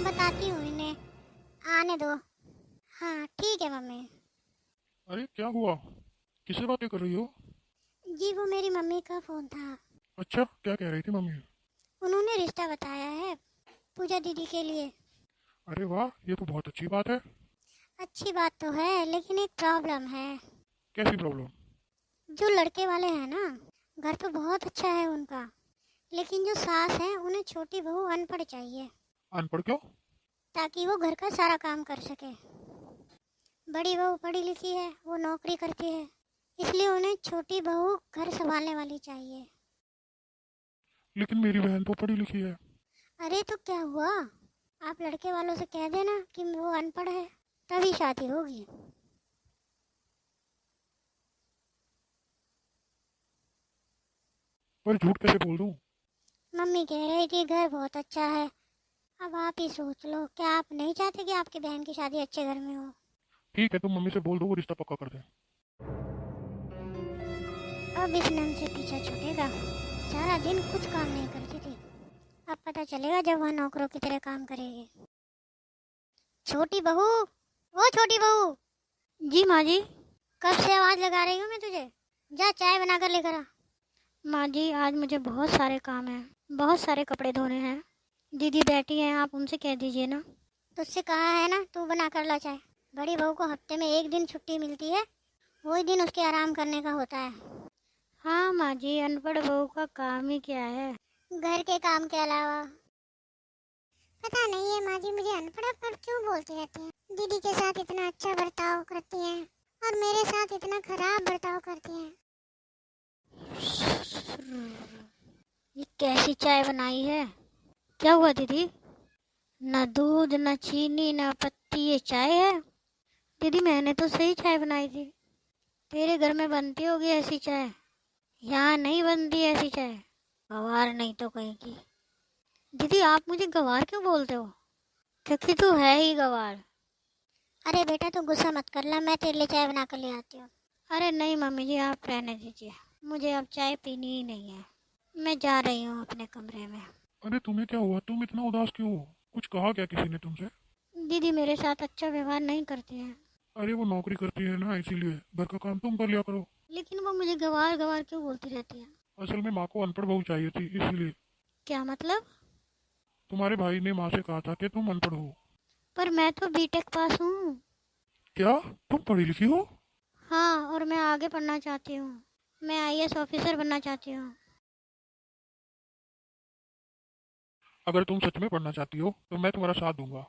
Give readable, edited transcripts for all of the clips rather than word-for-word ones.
बताती हूँ इन्हें, आने दो। हाँ ठीक है मम्मी। अरे क्या हुआ? किससे बातें कर रही हो? जी वो मेरी मम्मी का फ़ोन था। अच्छा, क्या कह रही थी मम्मी? उन्होंने रिश्ता बताया है पूजा दीदी के लिए। अरे वाह, ये तो बहुत अच्छी बात है। अच्छी बात तो है लेकिन एक प्रॉब्लम है। कैसी प्रॉब्लम? जो लड़के वाले हैं ना, घर तो बहुत अच्छा है उनका, लेकिन जो सास है उन्हें छोटी बहू अनपढ़ चाहिए, अनपढ़ क्यों? ताकि वो घर का सारा काम कर सके। बड़ी बहू पढ़ी लिखी है, वो नौकरी करती है, इसलिए उन्हें छोटी बहू घर संभालने वाली चाहिए। लेकिन मेरी बहन तो पढ़ी लिखी है। अरे तो क्या हुआ, आप लड़के वालों से कह देना कि वो अनपढ़ है, तभी शादी होगी। पर झूठ कैसे बोल दूं? मम्मी कह रही थी घर बहुत अच्छा है। अब आप ही सोच लो, क्या आप नहीं चाहते कि आपकी बहन की शादी अच्छे घर में हो? ठीक है, तुम मम्मी से बोल दो, वो रिश्ता पक्का कर दे। अब इस नन से पीछा छूटेगा। सारा दिन कुछ काम नहीं करती थी, अब पता चलेगा जब वह नौकरों की तरह काम करेगी। छोटी बहू, ओ छोटी बहू। जी माँ जी। कब से आवाज लगा रही हूँ मैं तुझे, जा चाय बनाकर लेकर आ। माँ जी आज मुझे बहुत सारे काम हैं, बहुत सारे कपड़े धोने हैं। दीदी बैठी हैं, आप उनसे कह दीजिए ना। तुझसे कहा है ना, तू बना कर ला चाय। बड़ी बहू को हफ्ते में एक दिन छुट्टी मिलती है, वही दिन उसके आराम करने का होता है। हाँ माँ जी, अनपढ़ बहू का काम ही क्या है घर के काम के अलावा। पता नहीं है माँ जी, मुझे अनपढ़ पर क्यों बोलती रहती हैं। दीदी के साथ इतना अच्छा बर्ताव करती हैं और मेरे साथ इतना खराब बर्ताव करती हैं। ये कैसी चाय बनाई है? क्या हुआ दीदी? न दूध न चीनी न पत्ती, ये चाय है? दीदी मैंने तो सही चाय बनाई थी। तेरे घर में बनती होगी ऐसी चाय, यहाँ नहीं बनती ऐसी चाय। गवार नहीं तो कहीं की। दीदी आप मुझे गवार क्यों बोलते हो, क्योंकि तू है ही गवार। अरे बेटा तू गुस्सा मत कर ला, मैं तेरे लिए चाय बना कर ले आती हूँ। अरे नहीं मम्मी जी, आप रहने दीजिए, मुझे अब चाय पीनी ही नहीं है। मैं जा रही हूँ अपने कमरे में। अरे तुम्हें क्या हुआ? तुम इतना उदास क्यों हो? कुछ कहा क्या किसी ने तुमसे? दीदी मेरे साथ अच्छा व्यवहार नहीं करती है। अरे वो नौकरी करती है ना, इसीलिए घर का काम तुम कर लिया करो। लेकिन वो मुझे गवार गवार क्यों बोलती रहती है? असल में माँ को अनपढ़ बहू चाहिए थी, इसीलिए। क्या मतलब? तुम्हारे भाई ने माँ से कहा था कि तुम अनपढ़ हो। पर मैं तो बीटेक पास हूँ। क्या? तुम पढ़ी लिखी हो? हाँ, और मैं आगे पढ़ना चाहती हूँ, मैं आईएएस ऑफिसर बनना चाहती हूँ। अगर तुम सच में पढ़ना चाहती हो तो मैं तुम्हारा साथ दूंगा।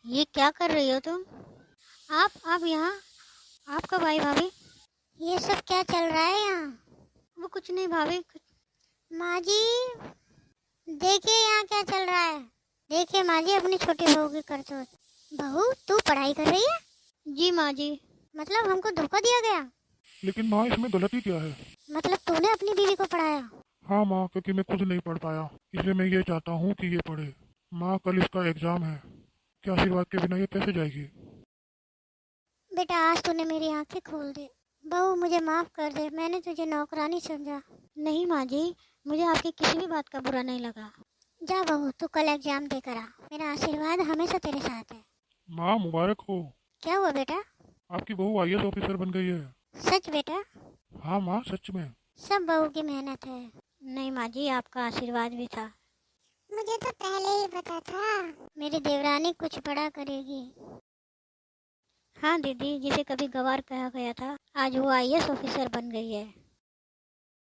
ये क्या कर रही हो तुम? आप यहाँ, आपका भाई भाभी, ये सब क्या चल रहा है यहाँ? वो कुछ नहीं भाभी, माँ जी देखिए यहाँ क्या चल रहा है। देखिए माँ जी अपनी छोटी बहू की करतूत। बहू तू पढ़ाई कर रही है? जी माँ जी। मतलब हमको धोखा दिया गया? लेकिन माँ, इसमें गलती क्या है? मतलब तूने अपनी बीवी को पढ़ाया? हाँ माँ, क्योंकि मैं खुद नहीं पढ़ पाया, इसलिए मैं ये चाहता हूँ कि ये पढ़े। माँ, कल इसका एग्जाम है, क्या आशीर्वाद के बिना ये कैसे जाएगी? बेटा आज तूने मेरी आंखें खोल दी। बहू मुझे माफ कर दे, मैंने तुझे नौकरानी समझा। नहीं माँ जी, मुझे आपकी किसी भी बात का बुरा नहीं लगा। जा बहू तू कल एग्जाम देकर आ, मेरा आशीर्वाद हमेशा तेरे साथ है। माँ मुबारक हो। क्या हुआ बेटा? आपकी बहू आईएएस ऑफिसर बन गई है। सच बेटा? हाँ माँ, सच में। सब बहू की मेहनत है। नहीं माँ जी, आपका आशीर्वाद भी था। मुझे तो पहले ही पता था मेरी देवरानी कुछ बड़ा करेगी। हाँ दीदी, जिसे कभी गवार कहा गया था, आज वो आईएएस ऑफिसर बन गई है।